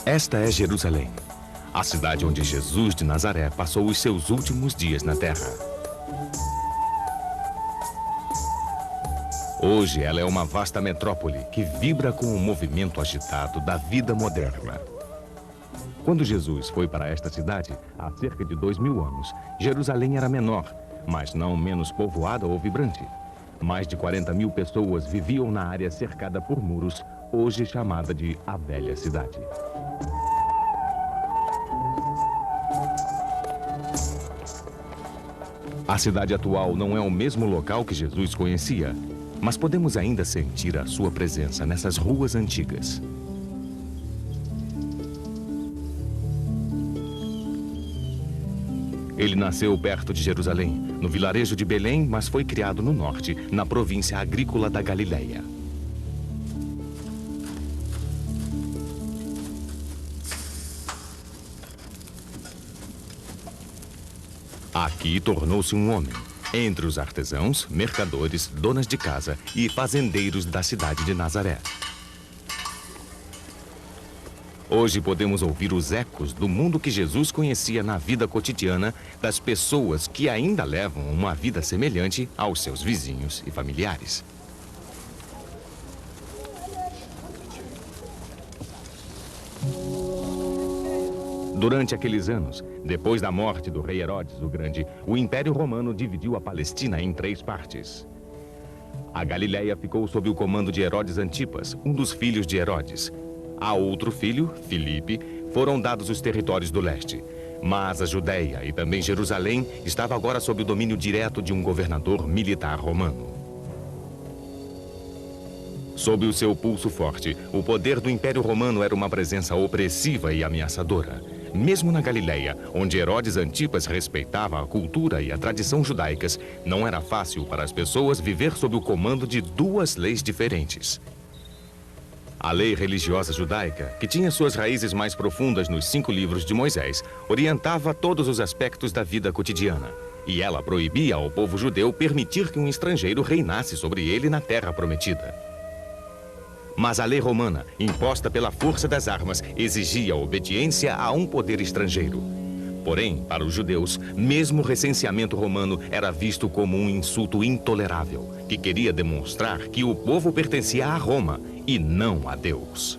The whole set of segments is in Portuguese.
Esta é Jerusalém, a cidade onde Jesus de Nazaré passou os seus últimos dias na terra. Hoje ela é uma vasta metrópole que vibra com o movimento agitado da vida moderna. Quando Jesus foi para esta cidade, há cerca de 2000 anos, Jerusalém era menor, mas não menos povoada ou vibrante. Mais de 40.000 pessoas viviam na área cercada por muros, hoje chamada de a Velha Cidade. A cidade atual não é o mesmo local que Jesus conhecia, mas podemos ainda sentir a sua presença nessas ruas antigas. Ele nasceu perto de Jerusalém, no vilarejo de Belém, mas foi criado no norte, na província agrícola da Galileia. Aqui tornou-se um homem, entre os artesãos, mercadores, donas de casa e fazendeiros da cidade de Nazaré. Hoje podemos ouvir os ecos do mundo que Jesus conhecia na vida cotidiana das pessoas que ainda levam uma vida semelhante aos seus vizinhos e familiares. Durante aqueles anos, depois da morte do rei Herodes o Grande, o Império Romano dividiu a Palestina em 3 partes. A Galileia ficou sob o comando de Herodes Antipas, um dos filhos de Herodes. A outro filho, Filipe, foram dados os territórios do leste. Mas a Judéia e também Jerusalém estava agora sob o domínio direto de um governador militar romano. Sob o seu pulso forte, o poder do Império Romano era uma presença opressiva e ameaçadora. Mesmo na Galileia, onde Herodes Antipas respeitava a cultura e a tradição judaicas, não era fácil para as pessoas viver sob o comando de 2 leis diferentes. A lei religiosa judaica, que tinha suas raízes mais profundas nos 5 livros de Moisés, orientava todos os aspectos da vida cotidiana. E ela proibia ao povo judeu permitir que um estrangeiro reinasse sobre ele na terra prometida. Mas a lei romana, imposta pela força das armas, exigia obediência a um poder estrangeiro. Porém, para os judeus, mesmo o recenseamento romano era visto como um insulto intolerável, que queria demonstrar que o povo pertencia a Roma e não a Deus.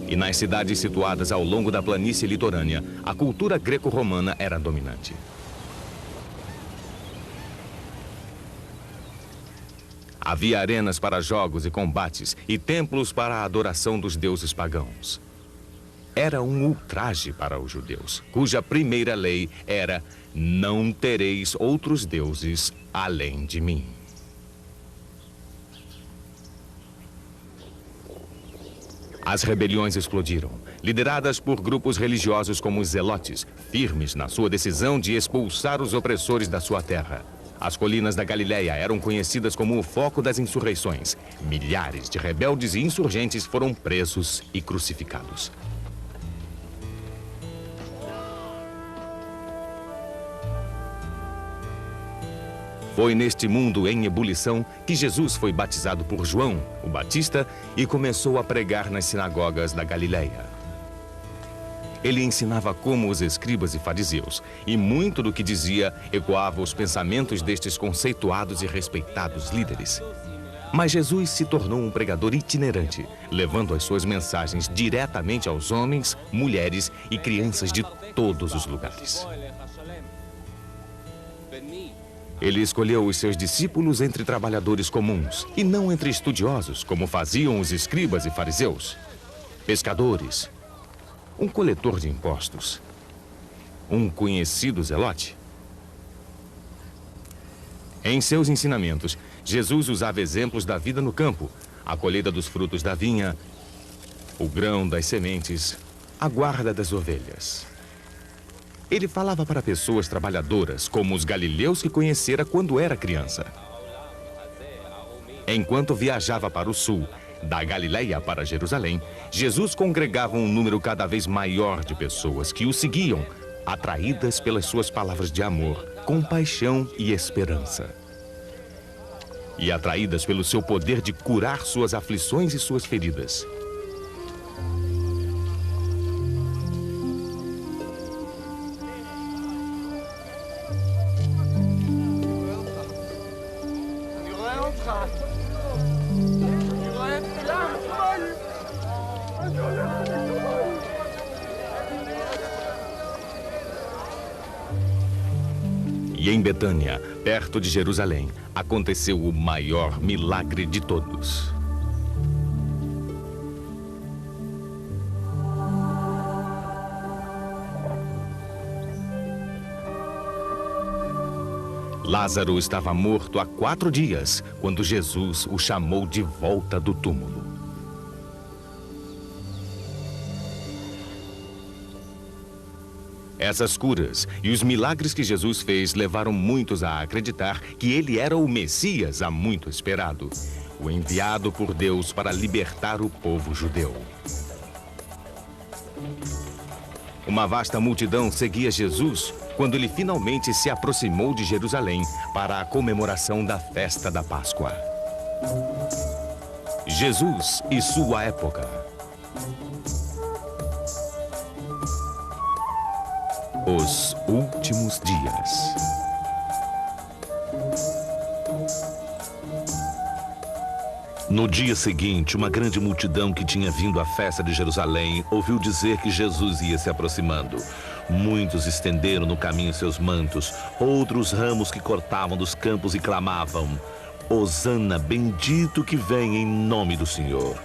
E nas cidades situadas ao longo da planície litorânea, a cultura greco-romana era dominante. Havia arenas para jogos e combates e templos para a adoração dos deuses pagãos. Era um ultraje para os judeus, cuja primeira lei era: não tereis outros deuses além de mim. As rebeliões explodiram, lideradas por grupos religiosos como os zelotes, firmes na sua decisão de expulsar os opressores da sua terra. As colinas da Galileia eram conhecidas como o foco das insurreições. Milhares de rebeldes e insurgentes foram presos e crucificados. Foi neste mundo em ebulição que Jesus foi batizado por João, o Batista, e começou a pregar nas sinagogas da Galileia. Ele ensinava como os escribas e fariseus, e muito do que dizia ecoava os pensamentos destes conceituados e respeitados líderes. Mas Jesus se tornou um pregador itinerante, levando as suas mensagens diretamente aos homens, mulheres e crianças de todos os lugares. Ele escolheu os seus discípulos entre trabalhadores comuns, e não entre estudiosos, como faziam os escribas e fariseus. Pescadores, um coletor de impostos, um conhecido zelote. Em seus ensinamentos, Jesus usava exemplos da vida no campo, a colheita dos frutos da vinha, o grão das sementes, a guarda das ovelhas. Ele falava para pessoas trabalhadoras, como os galileus que conhecera quando era criança. Enquanto viajava para o sul, da Galileia para Jerusalém, Jesus congregava um número cada vez maior de pessoas que o seguiam, atraídas pelas suas palavras de amor, compaixão e esperança. E atraídas pelo seu poder de curar suas aflições e suas feridas. E em Betânia, perto de Jerusalém, aconteceu o maior milagre de todos. Lázaro estava morto há 4 dias, quando Jesus o chamou de volta do túmulo. Essas curas e os milagres que Jesus fez levaram muitos a acreditar que ele era o Messias há muito esperado, o enviado por Deus para libertar o povo judeu. Uma vasta multidão seguia Jesus quando ele finalmente se aproximou de Jerusalém para a comemoração da festa da Páscoa. Jesus e sua época. Os últimos dias. No dia seguinte, uma grande multidão que tinha vindo à festa de Jerusalém ouviu dizer que Jesus ia se aproximando. Muitos estenderam no caminho seus mantos, outros ramos que cortavam dos campos e clamavam: Hosana, bendito que vem em nome do Senhor.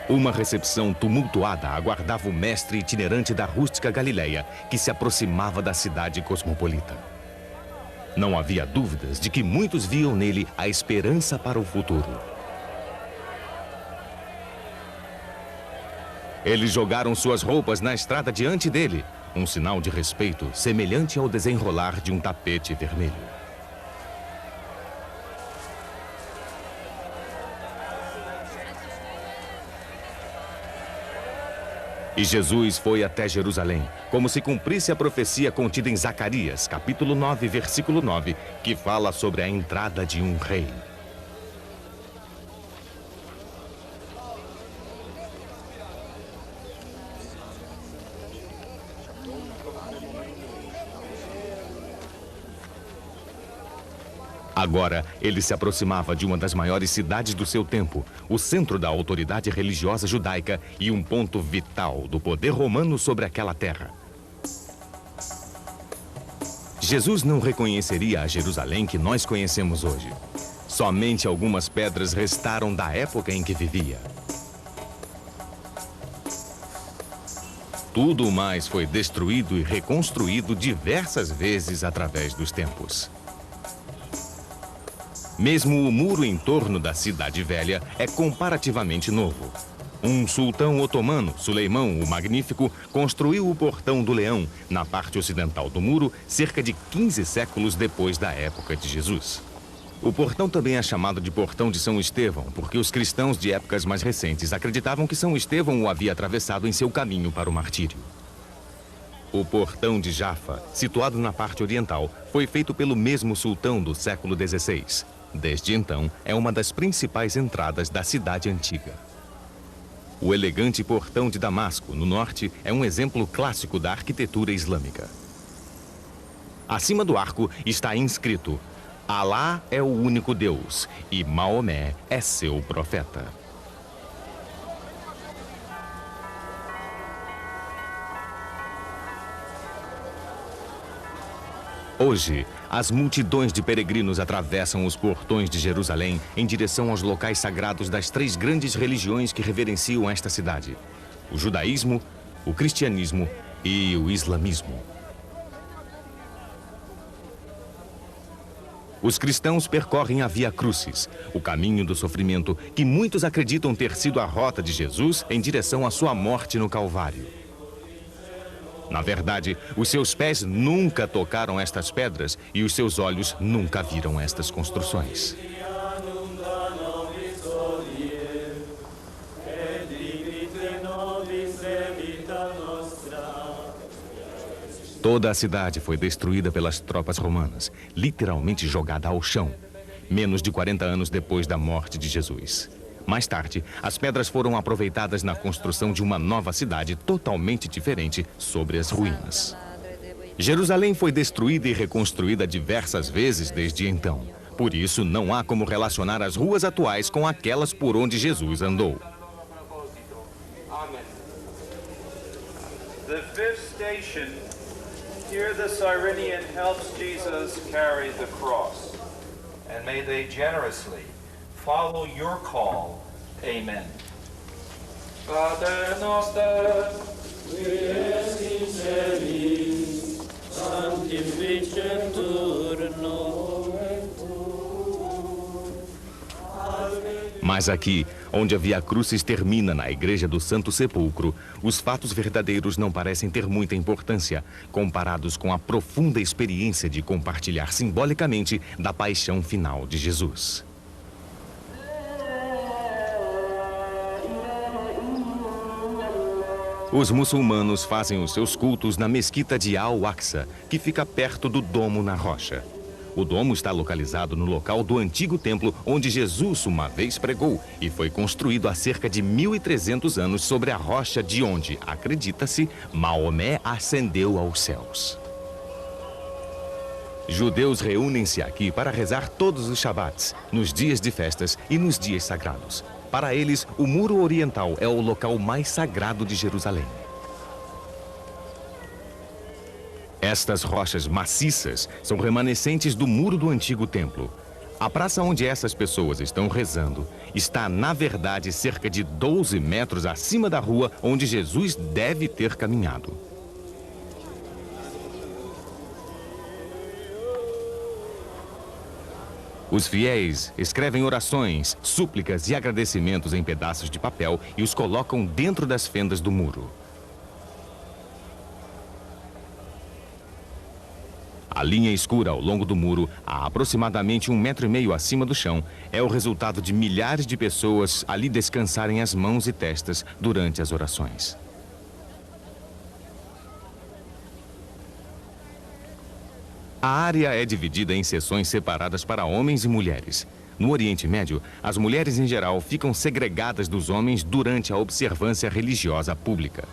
Uma recepção tumultuada aguardava o mestre itinerante da rústica Galileia, que se aproximava da cidade cosmopolita. Não havia dúvidas de que muitos viam nele a esperança para o futuro. Eles jogaram suas roupas na estrada diante dele, um sinal de respeito semelhante ao desenrolar de um tapete vermelho. E Jesus foi até Jerusalém, como se cumprisse a profecia contida em Zacarias, capítulo 9, versículo 9, que fala sobre a entrada de um rei. Agora, ele se aproximava de uma das maiores cidades do seu tempo, o centro da autoridade religiosa judaica e um ponto vital do poder romano sobre aquela terra. Jesus não reconheceria a Jerusalém que nós conhecemos hoje. Somente algumas pedras restaram da época em que vivia. Tudo mais foi destruído e reconstruído diversas vezes através dos tempos. Mesmo o muro em torno da Cidade Velha é comparativamente novo. Um sultão otomano, Suleimão o Magnífico, construiu o Portão do Leão, na parte ocidental do muro, cerca de 15 séculos depois da época de Jesus. O portão também é chamado de Portão de São Estevão, porque os cristãos de épocas mais recentes acreditavam que São Estevão o havia atravessado em seu caminho para o martírio. O Portão de Jafa, situado na parte oriental, foi feito pelo mesmo sultão do século XVI. Desde então, é uma das principais entradas da cidade antiga. O elegante Portão de Damasco, no norte, é um exemplo clássico da arquitetura islâmica. Acima do arco está inscrito: Alá é o único Deus e Maomé é seu profeta. Hoje, as multidões de peregrinos atravessam os portões de Jerusalém em direção aos locais sagrados das 3 grandes religiões que reverenciam esta cidade: o judaísmo, o cristianismo e o islamismo. Os cristãos percorrem a Via Crucis, o caminho do sofrimento, que muitos acreditam ter sido a rota de Jesus em direção à sua morte no Calvário. Na verdade, os seus pés nunca tocaram estas pedras e os seus olhos nunca viram estas construções. Toda a cidade foi destruída pelas tropas romanas, literalmente jogada ao chão, menos de 40 anos depois da morte de Jesus. Mais tarde, as pedras foram aproveitadas na construção de uma nova cidade totalmente diferente sobre as ruínas. Jerusalém foi destruída e reconstruída diversas vezes desde então. Por isso, não há como relacionar as ruas atuais com aquelas por onde Jesus andou. The fifth station, here the Cyrenian helps Jesus carry the cross. And may they generously follow your call. Amen. Pater noster, qui es in celis, sanctificetur nomen tuum. Mas aqui, onde a Via Crucis termina na Igreja do Santo Sepulcro, os fatos verdadeiros não parecem ter muita importância, comparados com a profunda experiência de compartilhar simbolicamente da paixão final de Jesus. Os muçulmanos fazem os seus cultos na mesquita de Al-Aqsa, que fica perto do Domo na Rocha. O domo está localizado no local do antigo templo onde Jesus uma vez pregou e foi construído há cerca de 1.300 anos sobre a rocha de onde, acredita-se, Maomé ascendeu aos céus. Judeus reúnem-se aqui para rezar todos os Shabats, nos dias de festas e nos dias sagrados. Para eles, o Muro Oriental é o local mais sagrado de Jerusalém. Estas rochas maciças são remanescentes do muro do antigo templo. A praça onde essas pessoas estão rezando está, na verdade, cerca de 12 metros acima da rua onde Jesus deve ter caminhado. Os fiéis escrevem orações, súplicas e agradecimentos em pedaços de papel e os colocam dentro das fendas do muro. A linha escura ao longo do muro, a aproximadamente 1,5 metros acima do chão, é o resultado de milhares de pessoas ali descansarem as mãos e testas durante as orações. A área é dividida em seções separadas para homens e mulheres. No Oriente Médio, as mulheres em geral ficam segregadas dos homens durante a observância religiosa pública.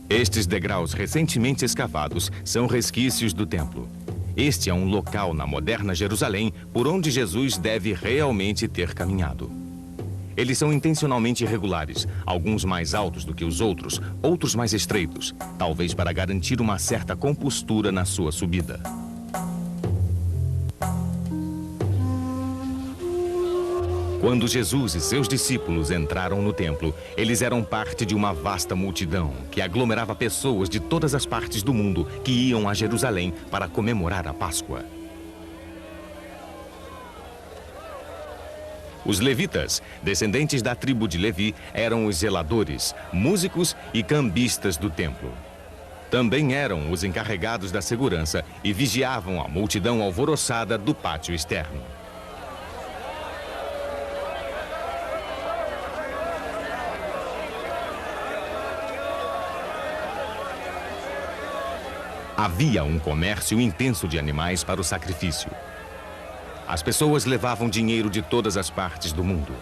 Estes degraus recentemente escavados são resquícios do templo. Este é um local na moderna Jerusalém por onde Jesus deve realmente ter caminhado. Eles são intencionalmente irregulares, alguns mais altos do que os outros, outros mais estreitos, talvez para garantir uma certa compostura na sua subida. Quando Jesus e seus discípulos entraram no templo, eles eram parte de uma vasta multidão que aglomerava pessoas de todas as partes do mundo que iam a Jerusalém para comemorar a Páscoa. Os levitas, descendentes da tribo de Levi, eram os zeladores, músicos e cambistas do templo. Também eram os encarregados da segurança e vigiavam a multidão alvoroçada do pátio externo. Havia um comércio intenso de animais para o sacrifício. As pessoas levavam dinheiro de todas as partes do mundo.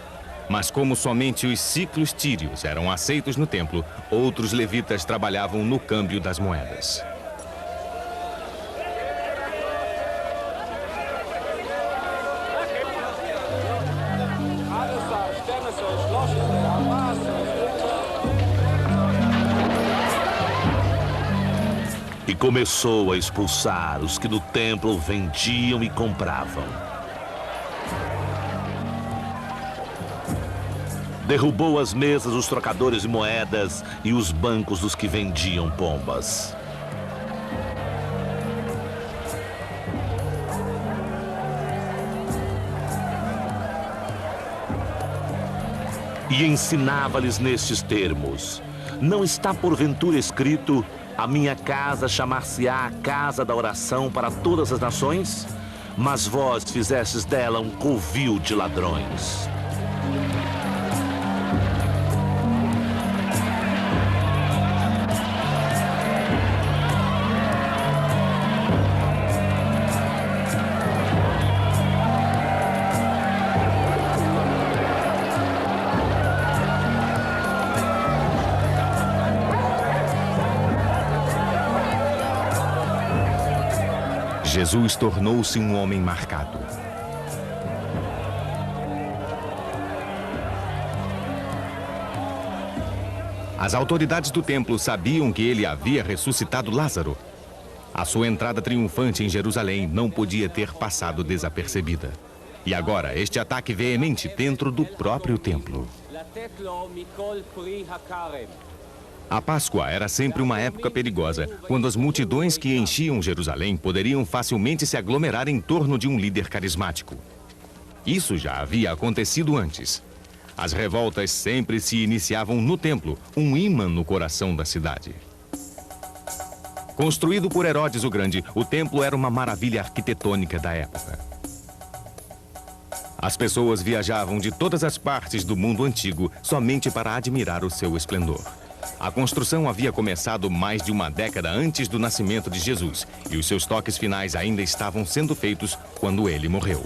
Mas como somente os ciclos tírios eram aceitos no templo, outros levitas trabalhavam no câmbio das moedas. E começou a expulsar os que no templo vendiam e compravam. Derrubou as mesas dos trocadores de moedas e os bancos dos que vendiam pombas. E ensinava-lhes nestes termos: não está porventura escrito: a minha casa chamar-se-á a casa da oração para todas as nações? Mas vós fizestes dela um covil de ladrões. Jesus tornou-se um homem marcado. As autoridades do templo sabiam que ele havia ressuscitado Lázaro. A sua entrada triunfante em Jerusalém não podia ter passado desapercebida. E agora, este ataque veemente dentro do próprio templo. A Páscoa era sempre uma época perigosa, quando as multidões que enchiam Jerusalém poderiam facilmente se aglomerar em torno de um líder carismático. Isso já havia acontecido antes. As revoltas sempre se iniciavam no templo, um ímã no coração da cidade. Construído por Herodes o Grande, o templo era uma maravilha arquitetônica da época. As pessoas viajavam de todas as partes do mundo antigo somente para admirar o seu esplendor. A construção havia começado mais de uma década antes do nascimento de Jesus, e os seus toques finais ainda estavam sendo feitos quando ele morreu.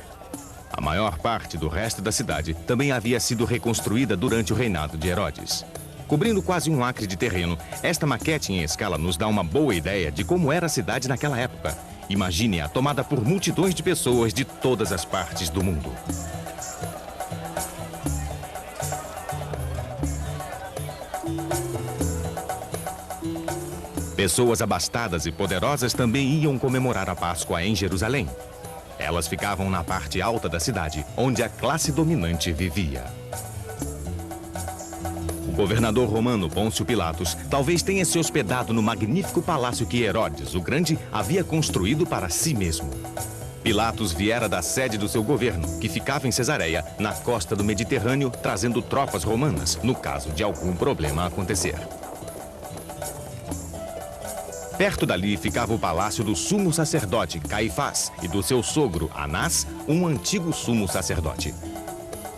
A maior parte do resto da cidade também havia sido reconstruída durante o reinado de Herodes. Cobrindo quase um acre de terreno, esta maquete em escala nos dá uma boa ideia de como era a cidade naquela época. Imagine-a tomada por multidões de pessoas de todas as partes do mundo. Pessoas abastadas e poderosas também iam comemorar a Páscoa em Jerusalém. Elas ficavam na parte alta da cidade, onde a classe dominante vivia. O governador romano Pôncio Pilatos talvez tenha se hospedado no magnífico palácio que Herodes o Grande havia construído para si mesmo. Pilatos viera da sede do seu governo, que ficava em Cesareia, na costa do Mediterrâneo, trazendo tropas romanas, no caso de algum problema acontecer. Perto dali ficava o palácio do sumo sacerdote Caifás e do seu sogro Anás, um antigo sumo sacerdote.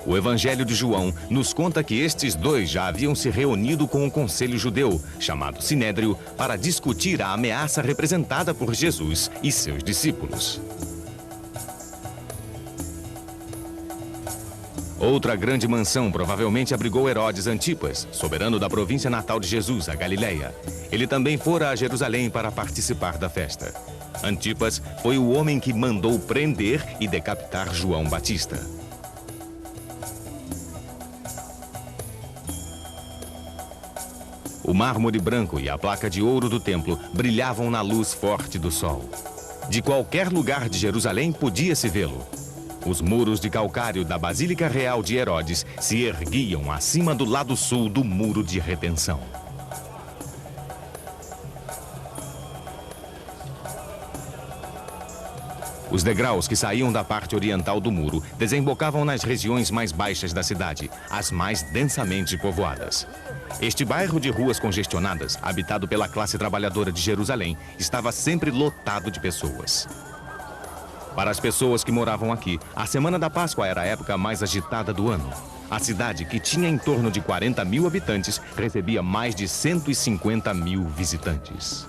O Evangelho de João nos conta que estes dois já haviam se reunido com o conselho judeu, chamado Sinédrio, para discutir a ameaça representada por Jesus e seus discípulos. Outra grande mansão provavelmente abrigou Herodes Antipas, soberano da província natal de Jesus, a Galileia. Ele também fora a Jerusalém para participar da festa. Antipas foi o homem que mandou prender e decapitar João Batista. O mármore branco e a placa de ouro do templo brilhavam na luz forte do sol. De qualquer lugar de Jerusalém podia-se vê-lo. Os muros de calcário da Basílica Real de Herodes se erguiam acima do lado sul do Muro de Retenção. Os degraus que saíam da parte oriental do muro desembocavam nas regiões mais baixas da cidade, as mais densamente povoadas. Este bairro de ruas congestionadas, habitado pela classe trabalhadora de Jerusalém, estava sempre lotado de pessoas. Para as pessoas que moravam aqui, a Semana da Páscoa era a época mais agitada do ano. A cidade, que tinha em torno de 40 mil habitantes, recebia mais de 150 mil visitantes.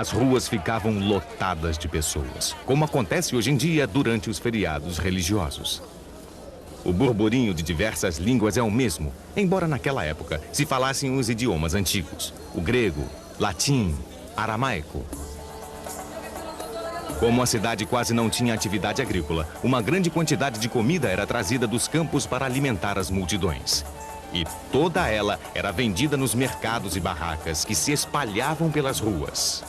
As ruas ficavam lotadas de pessoas, como acontece hoje em dia durante os feriados religiosos. O burburinho de diversas línguas é o mesmo, embora naquela época se falassem os idiomas antigos, o grego, latim, aramaico. Como a cidade quase não tinha atividade agrícola, uma grande quantidade de comida era trazida dos campos para alimentar as multidões. E toda ela era vendida nos mercados e barracas que se espalhavam pelas ruas.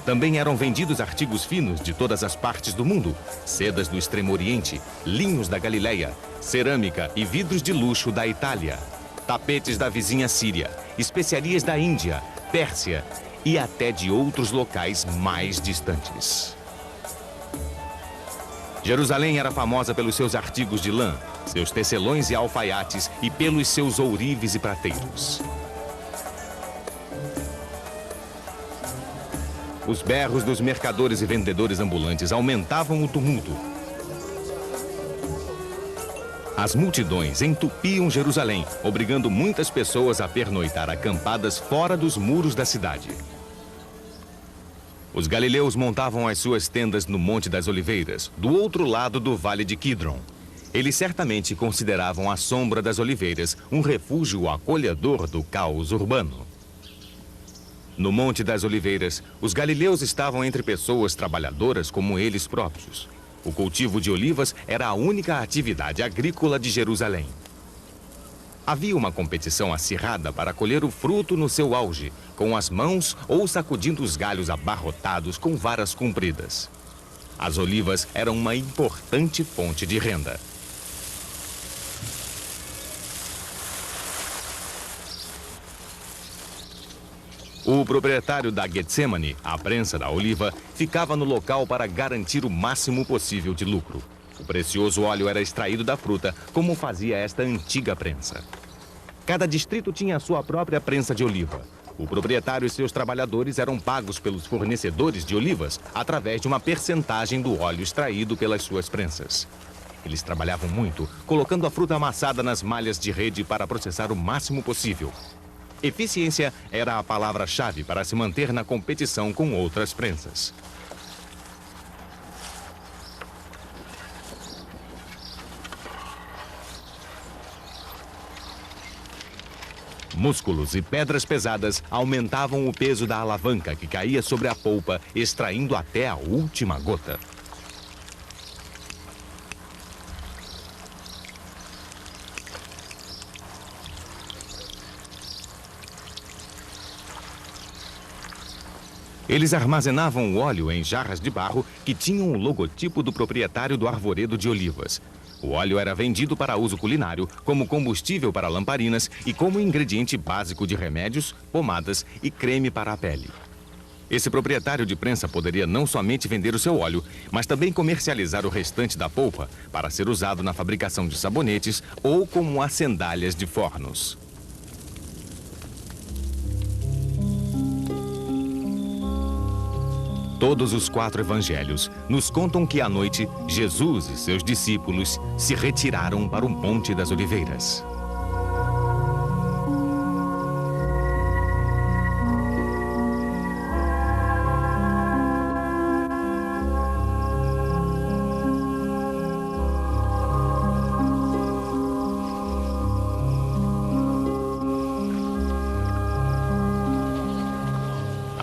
Também eram vendidos artigos finos de todas as partes do mundo, sedas do Extremo Oriente, linhos da Galileia, cerâmica e vidros de luxo da Itália, tapetes da vizinha Síria, especiarias da Índia, Pérsia e até de outros locais mais distantes. Jerusalém era famosa pelos seus artigos de lã, seus tecelões e alfaiates e pelos seus ourives e prateiros. Os berros dos mercadores e vendedores ambulantes aumentavam o tumulto. As multidões entupiam Jerusalém, obrigando muitas pessoas a pernoitar acampadas fora dos muros da cidade. Os galileus montavam as suas tendas no Monte das Oliveiras, do outro lado do Vale de Quidron. Eles certamente consideravam a sombra das oliveiras um refúgio acolhedor do caos urbano. No Monte das Oliveiras, os galileus estavam entre pessoas trabalhadoras como eles próprios. O cultivo de olivas era a única atividade agrícola de Jerusalém. Havia uma competição acirrada para colher o fruto no seu auge, com as mãos ou sacudindo os galhos abarrotados com varas compridas. As olivas eram uma importante fonte de renda. O proprietário da Getsemane, a prensa da oliva, ficava no local para garantir o máximo possível de lucro. O precioso óleo era extraído da fruta, como fazia esta antiga prensa. Cada distrito tinha a sua própria prensa de oliva. O proprietário e seus trabalhadores eram pagos pelos fornecedores de olivas através de uma percentagem do óleo extraído pelas suas prensas. Eles trabalhavam muito, colocando a fruta amassada nas malhas de rede para processar o máximo possível. Eficiência era a palavra-chave para se manter na competição com outras prensas. Músculos e pedras pesadas aumentavam o peso da alavanca que caía sobre a polpa, extraindo até a última gota. Eles armazenavam o óleo em jarras de barro que tinham o logotipo do proprietário do arvoredo de olivas. O óleo era vendido para uso culinário, como combustível para lamparinas e como ingrediente básico de remédios, pomadas e creme para a pele. Esse proprietário de prensa poderia não somente vender o seu óleo, mas também comercializar o restante da polpa para ser usado na fabricação de sabonetes ou como as sandálias de fornos. Todos os 4 evangelhos nos contam que à noite, Jesus e seus discípulos se retiraram para o Monte das Oliveiras.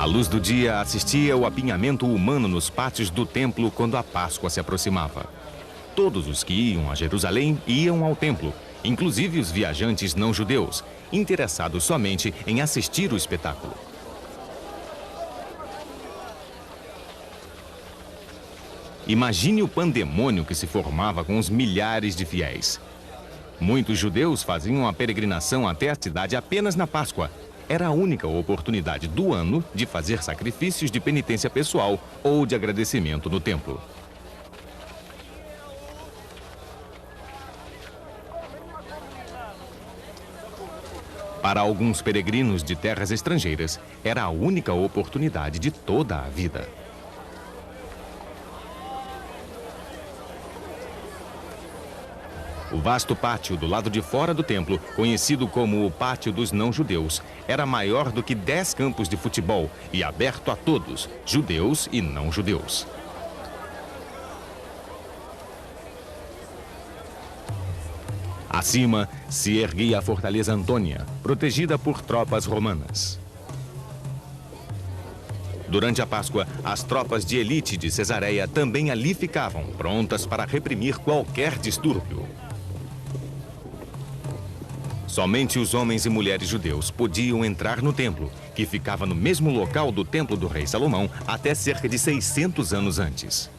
A luz do dia assistia ao apinhamento humano nos pátios do templo quando a Páscoa se aproximava. Todos os que iam a Jerusalém iam ao templo, inclusive os viajantes não judeus, interessados somente em assistir o espetáculo. Imagine o pandemônio que se formava com os milhares de fiéis. Muitos judeus faziam a peregrinação até a cidade apenas na Páscoa. Era a única oportunidade do ano de fazer sacrifícios de penitência pessoal ou de agradecimento no templo. Para alguns peregrinos de terras estrangeiras, era a única oportunidade de toda a vida. O vasto pátio do lado de fora do templo, conhecido como o Pátio dos Não-Judeus, era maior do que 10 campos de futebol e aberto a todos, judeus e não-judeus. Acima se erguia a Fortaleza Antônia, protegida por tropas romanas. Durante a Páscoa, as tropas de elite de Cesareia também ali ficavam, prontas para reprimir qualquer distúrbio. Somente os homens e mulheres judeus podiam entrar no templo, que ficava no mesmo local do templo do rei Salomão até cerca de 600 anos antes.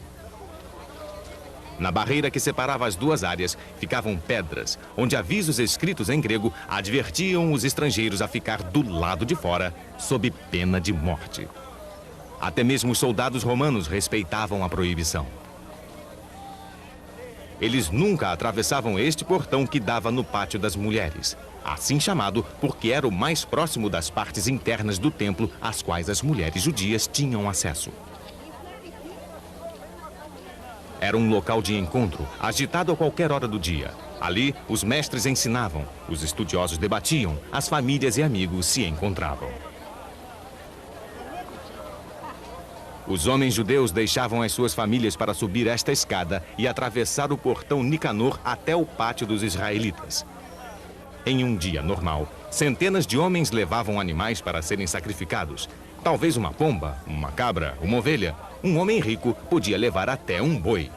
Na barreira que separava as duas áreas ficavam pedras, onde avisos escritos em grego advertiam os estrangeiros a ficar do lado de fora, sob pena de morte. Até mesmo os soldados romanos respeitavam a proibição. Eles nunca atravessavam este portão que dava no Pátio das Mulheres, assim chamado porque era o mais próximo das partes internas do templo às quais as mulheres judias tinham acesso. Era um local de encontro, agitado a qualquer hora do dia. Ali, os mestres ensinavam, os estudiosos debatiam, as famílias e amigos se encontravam. Os homens judeus deixavam as suas famílias para subir esta escada e atravessar o portão Nicanor até o pátio dos israelitas. Em um dia normal, centenas de homens levavam animais para serem sacrificados. Talvez uma pomba, uma cabra, uma ovelha. Um homem rico podia levar até um boi.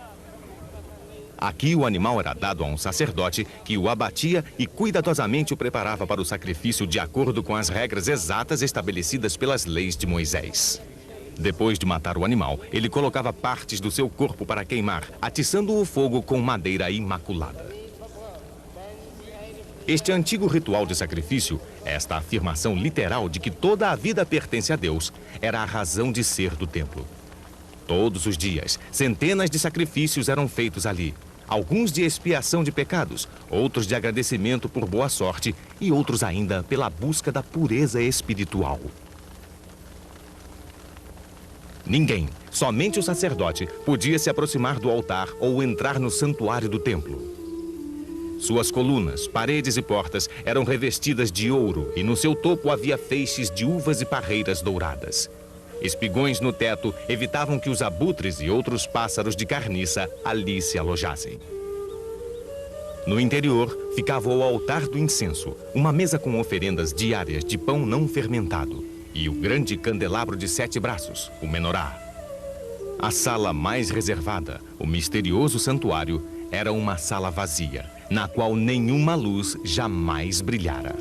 Aqui o animal era dado a um sacerdote que o abatia e cuidadosamente o preparava para o sacrifício de acordo com as regras exatas estabelecidas pelas leis de Moisés. Depois de matar o animal, ele colocava partes do seu corpo para queimar, atiçando o fogo com madeira imaculada. Este antigo ritual de sacrifício, esta afirmação literal de que toda a vida pertence a Deus, era a razão de ser do templo. Todos os dias, centenas de sacrifícios eram feitos ali. Alguns de expiação de pecados, outros de agradecimento por boa sorte e outros ainda pela busca da pureza espiritual. Ninguém, somente o sacerdote, podia se aproximar do altar ou entrar no santuário do templo. Suas colunas, paredes e portas eram revestidas de ouro e no seu topo havia feixes de uvas e parreiras douradas. Espigões no teto evitavam que os abutres e outros pássaros de carniça ali se alojassem. No interior ficava o altar do incenso, uma mesa com oferendas diárias de pão não fermentado e o grande candelabro de 7 braços, o menorá. A sala mais reservada, o misterioso santuário, era uma sala vazia, na qual nenhuma luz jamais brilhara.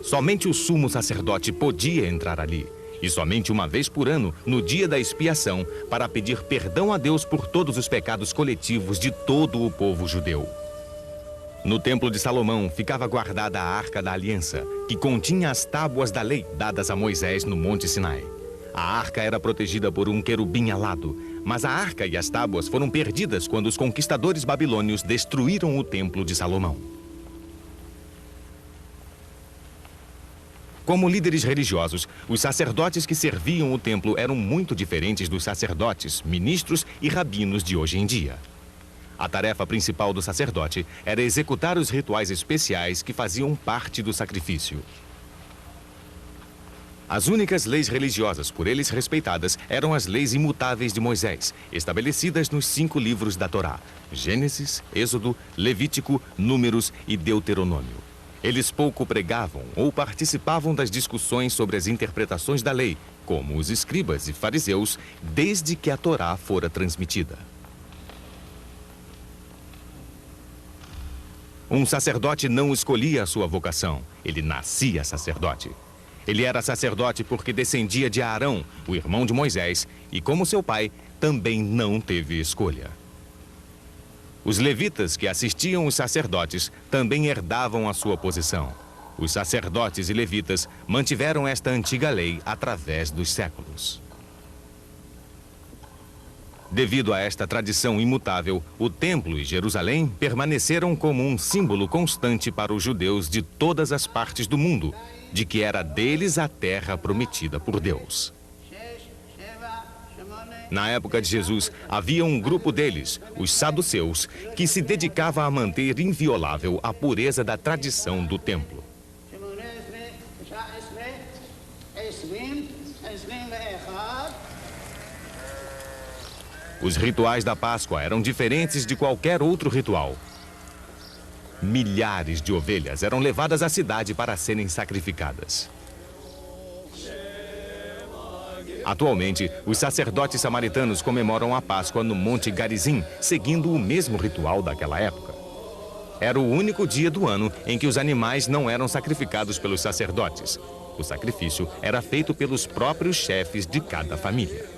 Somente o sumo sacerdote podia entrar ali, e somente uma vez por ano, no dia da expiação, para pedir perdão a Deus por todos os pecados coletivos de todo o povo judeu. No templo de Salomão ficava guardada a Arca da Aliança, que continha as tábuas da lei dadas a Moisés no Monte Sinai. A arca era protegida por um querubim alado, mas a arca e as tábuas foram perdidas quando os conquistadores babilônios destruíram o templo de Salomão. Como líderes religiosos, os sacerdotes que serviam o templo eram muito diferentes dos sacerdotes, ministros e rabinos de hoje em dia. A tarefa principal do sacerdote era executar os rituais especiais que faziam parte do sacrifício. As únicas leis religiosas por eles respeitadas eram as leis imutáveis de Moisés, estabelecidas nos 5 livros da Torá: Gênesis, Êxodo, Levítico, Números e Deuteronômio. Eles pouco pregavam ou participavam das discussões sobre as interpretações da lei, como os escribas e fariseus, desde que a Torá fora transmitida. Um sacerdote não escolhia a sua vocação, ele nascia sacerdote. Ele era sacerdote porque descendia de Arão, o irmão de Moisés, e como seu pai, também não teve escolha. Os levitas que assistiam os sacerdotes também herdavam a sua posição. Os sacerdotes e levitas mantiveram esta antiga lei através dos séculos. Devido a esta tradição imutável, o templo e Jerusalém permaneceram como um símbolo constante para os judeus de todas as partes do mundo, de que era deles a terra prometida por Deus. Na época de Jesus, havia um grupo deles, os saduceus, que se dedicava a manter inviolável a pureza da tradição do templo. Os rituais da Páscoa eram diferentes de qualquer outro ritual. Milhares de ovelhas eram levadas à cidade para serem sacrificadas. Atualmente, os sacerdotes samaritanos comemoram a Páscoa no Monte Garizim, seguindo o mesmo ritual daquela época. Era o único dia do ano em que os animais não eram sacrificados pelos sacerdotes. O sacrifício era feito pelos próprios chefes de cada família.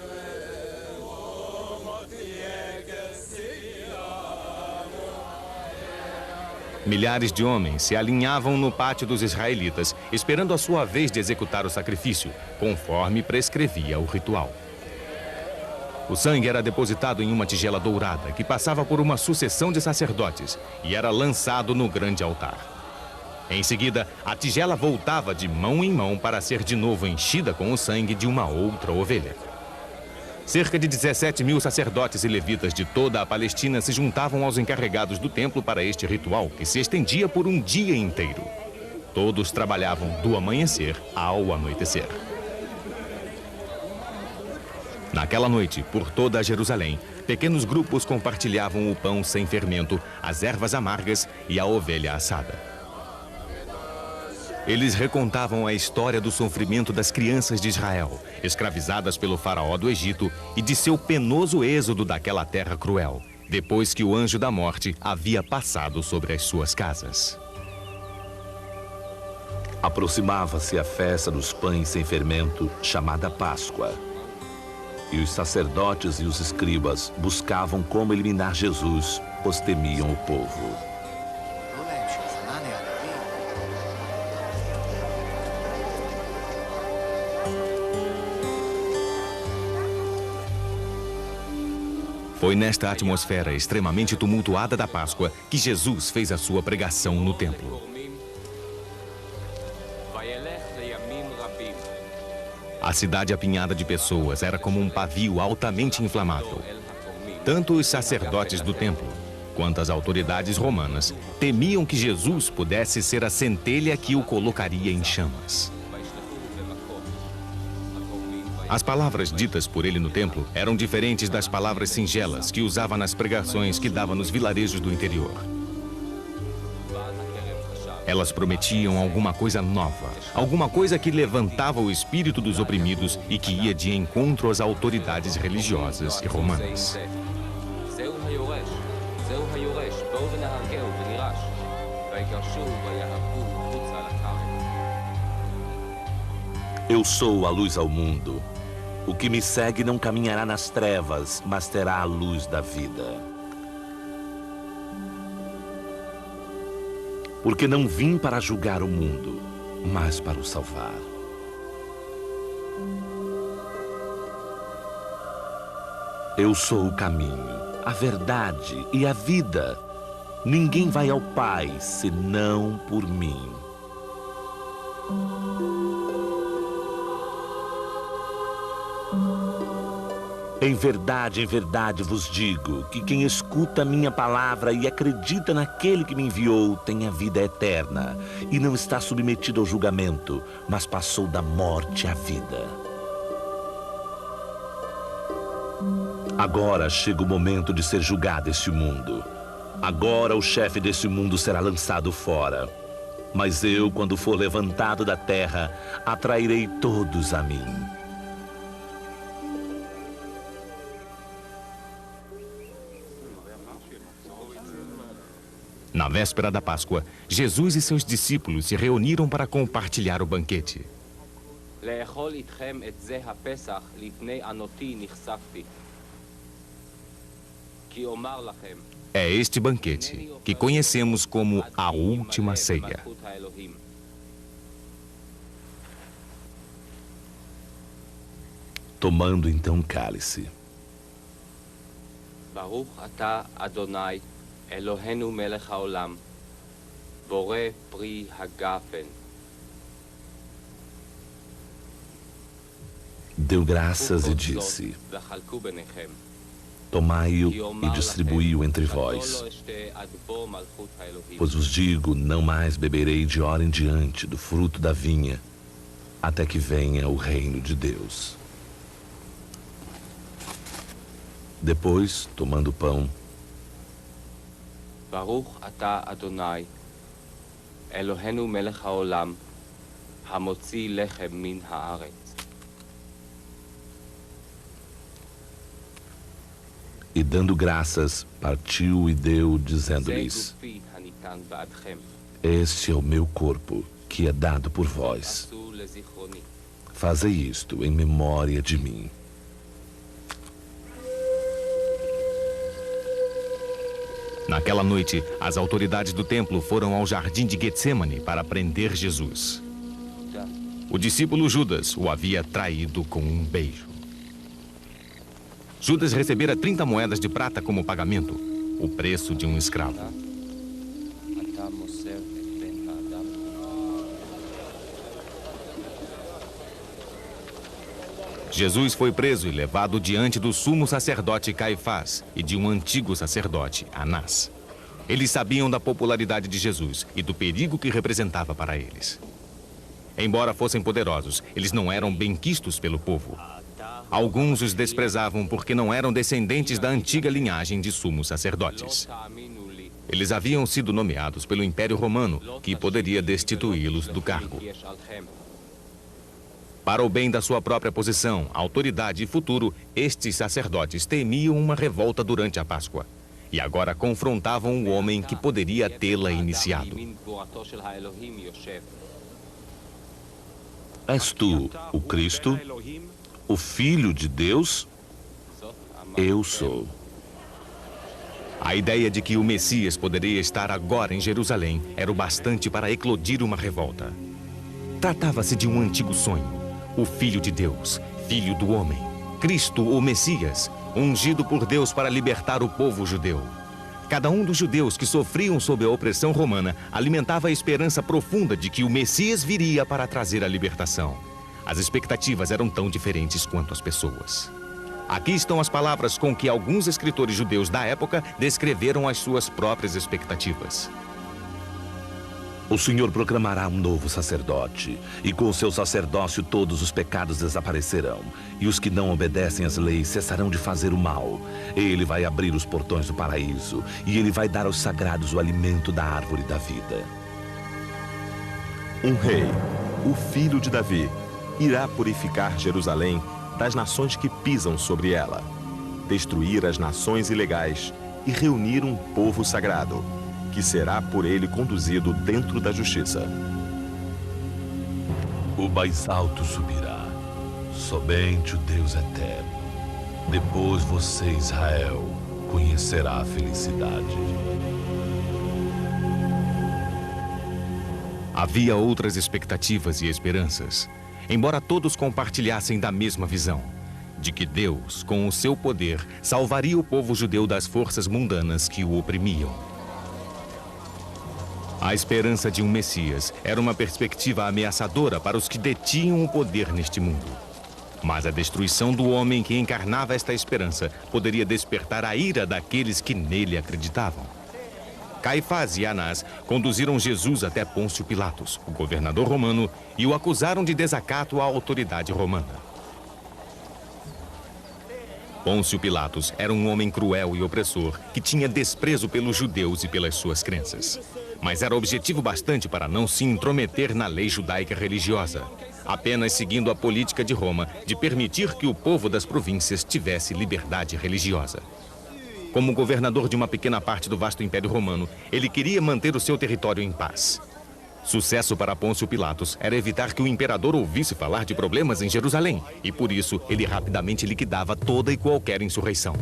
Milhares de homens se alinhavam no pátio dos israelitas, esperando a sua vez de executar o sacrifício, conforme prescrevia o ritual. O sangue era depositado em uma tigela dourada, que passava por uma sucessão de sacerdotes, e era lançado no grande altar. Em seguida, a tigela voltava de mão em mão para ser de novo enchida com o sangue de uma outra ovelha. Cerca de 17 mil sacerdotes e levitas de toda a Palestina se juntavam aos encarregados do templo para este ritual, que se estendia por um dia inteiro. Todos trabalhavam do amanhecer ao anoitecer. Naquela noite, por toda Jerusalém, pequenos grupos compartilhavam o pão sem fermento, as ervas amargas e a ovelha assada. Eles recontavam a história do sofrimento das crianças de Israel, escravizadas pelo faraó do Egito, e de seu penoso êxodo daquela terra cruel, depois que o anjo da morte havia passado sobre as suas casas. Aproximava-se a festa dos pães sem fermento, chamada Páscoa. E os sacerdotes e os escribas buscavam como eliminar Jesus, pois temiam o povo. Foi nesta atmosfera extremamente tumultuada da Páscoa que Jesus fez a sua pregação no templo. A cidade apinhada de pessoas era como um pavio altamente inflamável. Tanto os sacerdotes do templo quanto as autoridades romanas temiam que Jesus pudesse ser a centelha que o colocaria em chamas. As palavras ditas por ele no templo eram diferentes das palavras singelas que usava nas pregações que dava nos vilarejos do interior. Elas prometiam alguma coisa nova, alguma coisa que levantava o espírito dos oprimidos e que ia de encontro às autoridades religiosas e romanas. Eu sou a luz ao mundo. O que me segue não caminhará nas trevas, mas terá a luz da vida. Porque não vim para julgar o mundo, mas para o salvar. Eu sou o caminho, a verdade e a vida. Ninguém vai ao Pai senão por mim. Em verdade vos digo que quem escuta a minha palavra e acredita naquele que me enviou tem a vida eterna e não está submetido ao julgamento, mas passou da morte à vida. Agora chega o momento de ser julgado este mundo. Agora o chefe deste mundo será lançado fora. Mas eu, quando for levantado da terra, atrairei todos a mim. Na véspera da Páscoa, Jesus e seus discípulos se reuniram para compartilhar o banquete. É este banquete que conhecemos como a última ceia. Tomando então o cálice. Baruch atah Adonai Eloheinu melech haolam, borei pri hagafen. Deu graças e disse: Tomai-o e distribui-o entre vós. Pois vos digo, não mais beberei de hora em diante do fruto da vinha, até que venha o reino de Deus. Depois, tomando o pão, Baruch atah Adonai, Eloheinu melech haolam, hamotzi lechem min haaretz. e dando graças, partiu e deu, dizendo-lhes: Este é o meu corpo, que é dado por vós. Fazei isto em memória de mim. Naquela noite, as autoridades do templo foram ao jardim de Getsêmani para prender Jesus. O discípulo Judas o havia traído com um beijo. Judas recebera 30 moedas de prata como pagamento, o preço de um escravo. Jesus foi preso e levado diante do sumo sacerdote Caifás e de um antigo sacerdote, Anás. Eles sabiam da popularidade de Jesus e do perigo que representava para eles. Embora fossem poderosos, eles não eram benquistos pelo povo. Alguns os desprezavam porque não eram descendentes da antiga linhagem de sumos sacerdotes. Eles haviam sido nomeados pelo Império Romano, que poderia destituí-los do cargo. Para o bem da sua própria posição, autoridade e futuro, estes sacerdotes temiam uma revolta durante a Páscoa. E agora confrontavam o homem que poderia tê-la iniciado. És tu o Cristo, o Filho de Deus? Eu sou. A ideia de que o Messias poderia estar agora em Jerusalém era o bastante para eclodir uma revolta. Tratava-se de um antigo sonho. O Filho de Deus, Filho do homem, Cristo, o Messias, ungido por Deus para libertar o povo judeu. Cada um dos judeus que sofriam sob a opressão romana alimentava a esperança profunda de que o Messias viria para trazer a libertação. As expectativas eram tão diferentes quanto as pessoas. Aqui estão as palavras com que alguns escritores judeus da época descreveram as suas próprias expectativas. O Senhor proclamará um novo sacerdote, e com o seu sacerdócio todos os pecados desaparecerão, e os que não obedecem às leis cessarão de fazer o mal. Ele vai abrir os portões do paraíso, e ele vai dar aos sagrados o alimento da árvore da vida. Um rei, o filho de Davi, irá purificar Jerusalém das nações que pisam sobre ela, destruir as nações ilegais e reunir um povo sagrado, que será por ele conduzido dentro da justiça. O mais alto subirá, somente o Deus eterno. Depois você, Israel, conhecerá a felicidade. Havia outras expectativas e esperanças, embora todos compartilhassem da mesma visão, de que Deus, com o seu poder, salvaria o povo judeu das forças mundanas que o oprimiam. A esperança de um Messias era uma perspectiva ameaçadora para os que detinham o poder neste mundo. Mas a destruição do homem que encarnava esta esperança poderia despertar a ira daqueles que nele acreditavam. Caifás e Anás conduziram Jesus até Pôncio Pilatos, o governador romano, e o acusaram de desacato à autoridade romana. Pôncio Pilatos era um homem cruel e opressor que tinha desprezo pelos judeus e pelas suas crenças. Mas era objetivo bastante para não se intrometer na lei judaica religiosa, apenas seguindo a política de Roma de permitir que o povo das províncias tivesse liberdade religiosa. Como governador de uma pequena parte do vasto Império Romano, ele queria manter o seu território em paz. Sucesso para Pôncio Pilatos era evitar que o imperador ouvisse falar de problemas em Jerusalém, e por isso ele rapidamente liquidava toda e qualquer insurreição.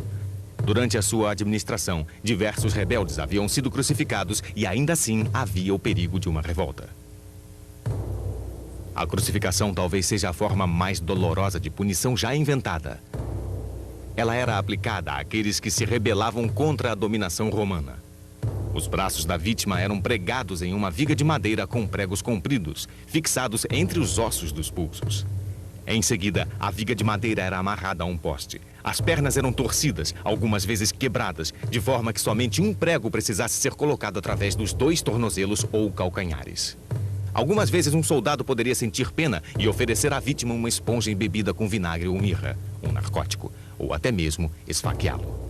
Durante a sua administração, diversos rebeldes haviam sido crucificados e ainda assim havia o perigo de uma revolta. A crucificação talvez seja a forma mais dolorosa de punição já inventada. Ela era aplicada àqueles que se rebelavam contra a dominação romana. Os braços da vítima eram pregados em uma viga de madeira com pregos compridos, fixados entre os ossos dos pulsos. Em seguida, a viga de madeira era amarrada a um poste. As pernas eram torcidas, algumas vezes quebradas, de forma que somente um prego precisasse ser colocado através dos 2 tornozelos ou calcanhares. Algumas vezes um soldado poderia sentir pena e oferecer à vítima uma esponja embebida com vinagre ou mirra, um narcótico, ou até mesmo esfaqueá-lo.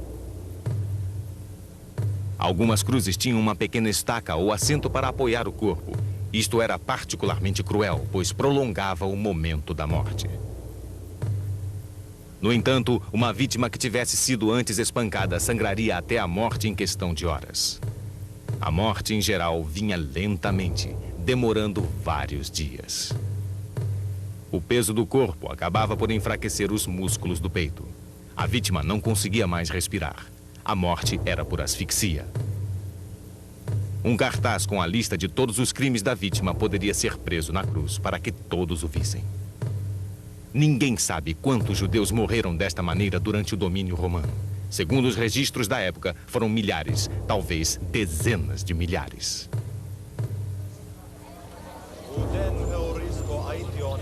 Algumas cruzes tinham uma pequena estaca ou assento para apoiar o corpo. Isto era particularmente cruel, pois prolongava o momento da morte. No entanto, uma vítima que tivesse sido antes espancada sangraria até a morte em questão de horas. A morte, em geral, vinha lentamente, demorando vários dias. O peso do corpo acabava por enfraquecer os músculos do peito. A vítima não conseguia mais respirar. A morte era por asfixia. Um cartaz com a lista de todos os crimes da vítima poderia ser preso na cruz para que todos o vissem. Ninguém sabe quantos judeus morreram desta maneira durante o domínio romano. Segundo os registros da época, foram milhares, talvez dezenas de milhares.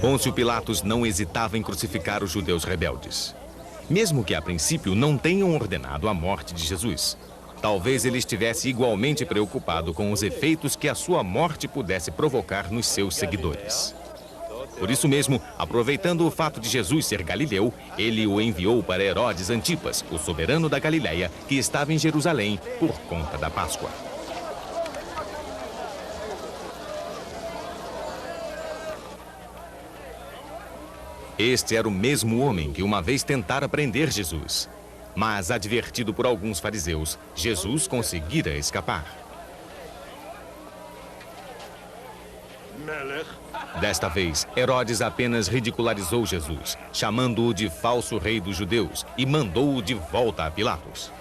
Pôncio Pilatos não hesitava em crucificar os judeus rebeldes. Mesmo que a princípio não tenham ordenado a morte de Jesus. Talvez ele estivesse igualmente preocupado com os efeitos que a sua morte pudesse provocar nos seus seguidores. Por isso mesmo, aproveitando o fato de Jesus ser galileu, ele o enviou para Herodes Antipas, o soberano da Galileia, que estava em Jerusalém por conta da Páscoa. Este era o mesmo homem que uma vez tentara prender Jesus. Mas, advertido por alguns fariseus, Jesus conseguira escapar. Desta vez, Herodes apenas ridicularizou Jesus, chamando-o de falso rei dos judeus e mandou-o de volta a Pilatos.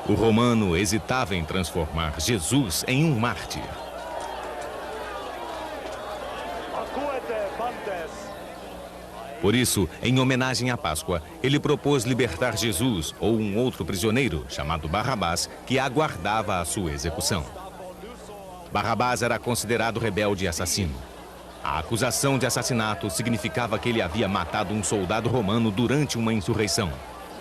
O romano hesitava em transformar Jesus em um mártir. Por isso, em homenagem à Páscoa, ele propôs libertar Jesus ou um outro prisioneiro, chamado Barrabás, que aguardava a sua execução. Barrabás era considerado rebelde e assassino. A acusação de assassinato significava que ele havia matado um soldado romano durante uma insurreição.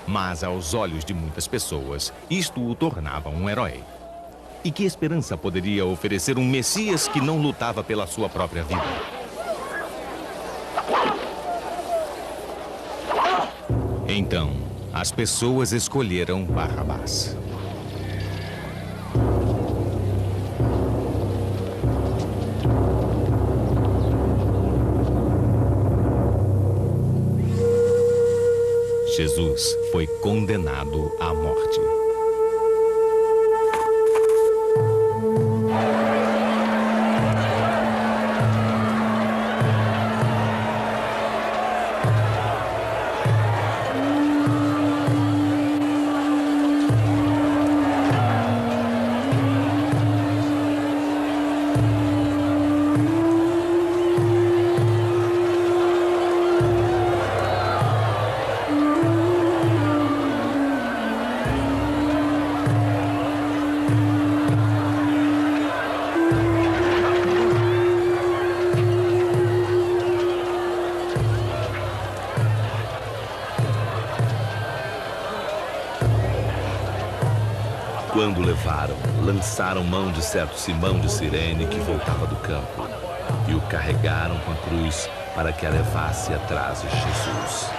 Mas, aos olhos de muitas pessoas, isto o tornava um herói. E que esperança poderia oferecer um Messias que não lutava pela sua própria vida? Então, as pessoas escolheram Barrabás. Jesus foi condenado à morte. Quando o levaram, lançaram mão de certo Simão de Cirene que voltava do campo e o carregaram com a cruz para que a levasse atrás de Jesus.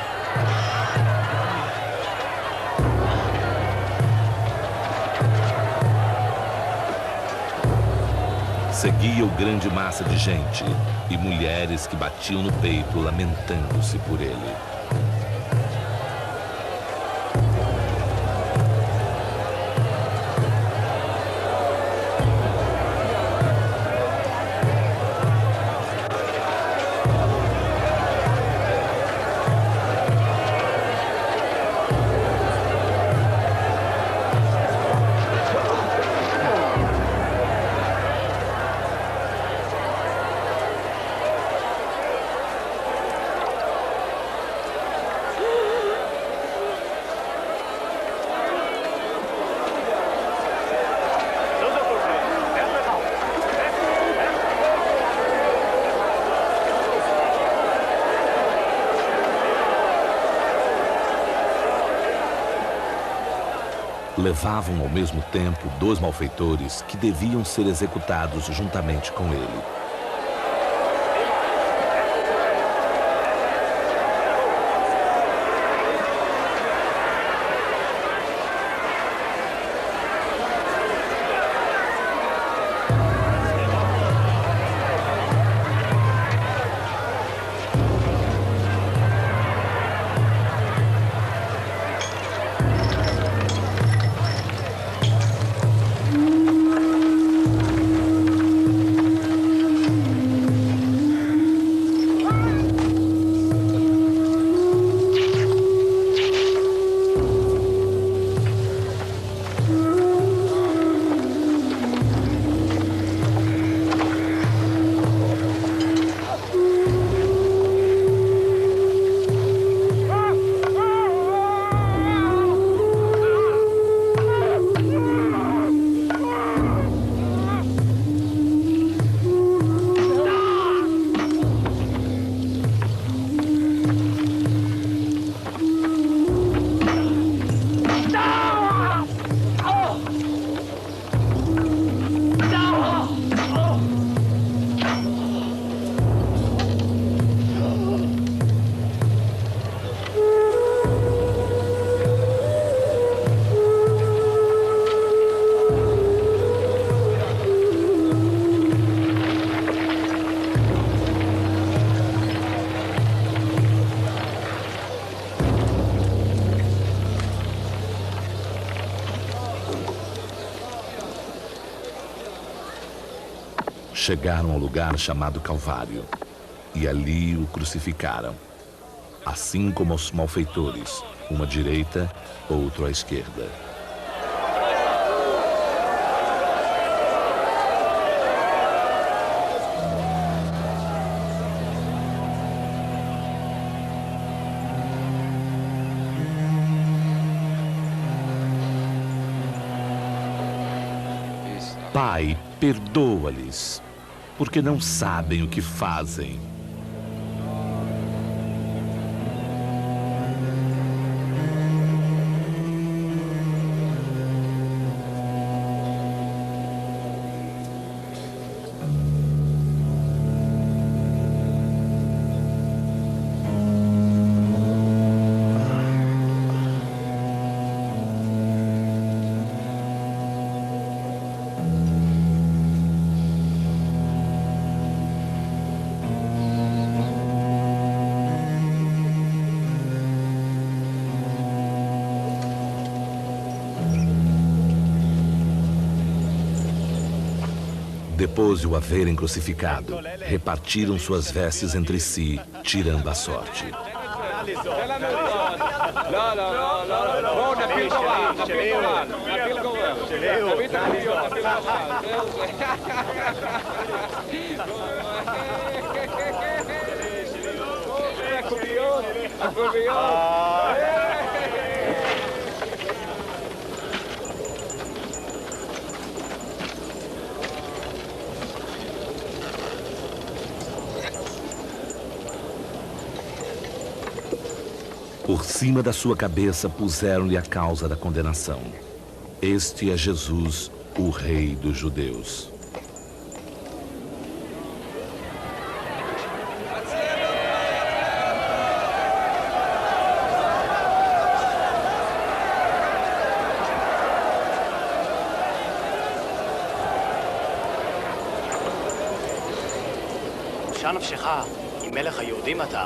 Seguia o grande massa de gente e mulheres que batiam no peito lamentando-se por ele. Levavam ao mesmo tempo 2 malfeitores que deviam ser executados juntamente com ele. Chegaram ao lugar chamado Calvário e ali o crucificaram, assim como aos malfeitores, uma à direita, outro à esquerda. Pai, perdoa-lhes, porque não sabem o que fazem. Depois de o haverem crucificado, repartiram suas vestes entre si, tirando a sorte. Por cima da sua cabeça puseram-lhe a causa da condenação. Este é Jesus, o Rei dos Judeus. הושע נפשך, כי מלך היהודים אתה.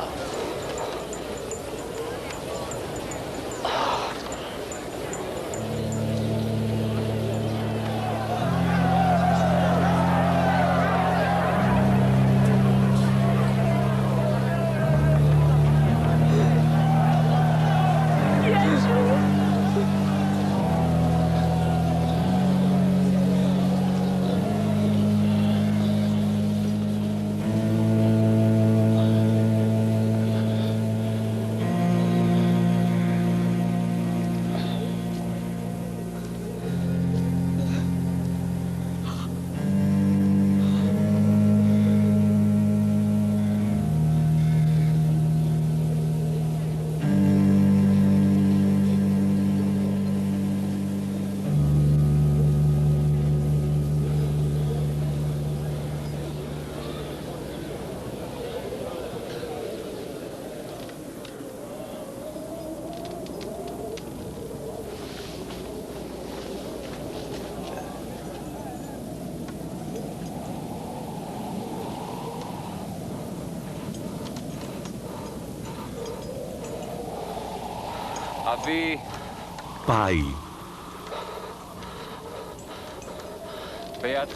Pai,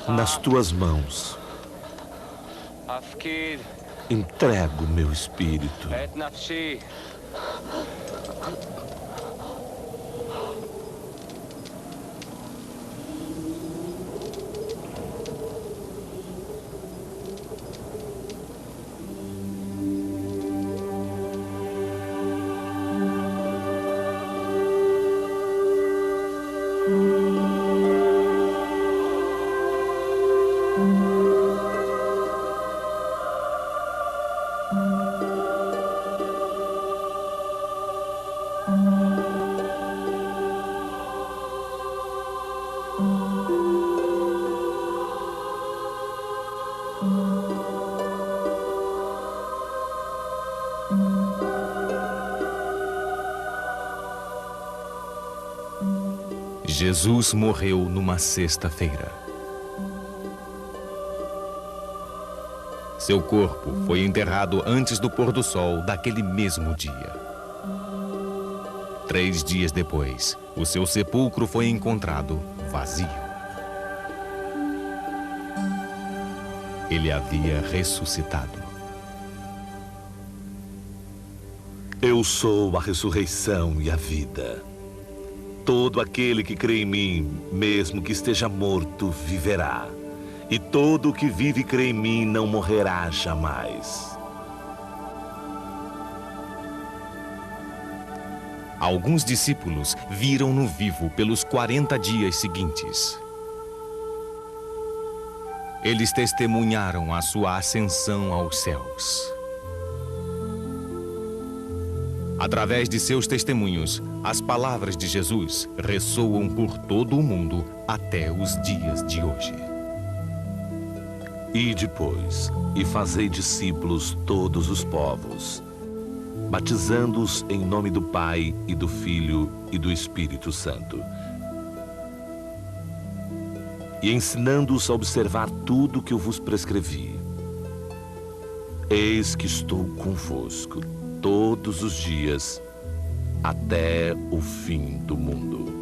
nas tuas mãos entrego meu espírito. Jesus morreu numa sexta-feira. Seu corpo foi enterrado antes do pôr do sol daquele mesmo dia. 3 dias depois, o seu sepulcro foi encontrado vazio. ele havia ressuscitado. Eu sou a ressurreição e a vida. Todo aquele que crê em mim, mesmo que esteja morto, viverá. E todo o que vive e crê em mim não morrerá jamais. Alguns discípulos viram-no vivo pelos 40 dias seguintes. Eles testemunharam a sua ascensão aos céus. Através de seus testemunhos, as palavras de Jesus ressoam por todo o mundo até os dias de hoje. Ide, pois, e fazei discípulos todos os povos, batizando-os em nome do Pai e do Filho e do Espírito Santo, e ensinando-os a observar tudo o que eu vos prescrevi. Eis que estou convosco todos os dias, até o fim do mundo.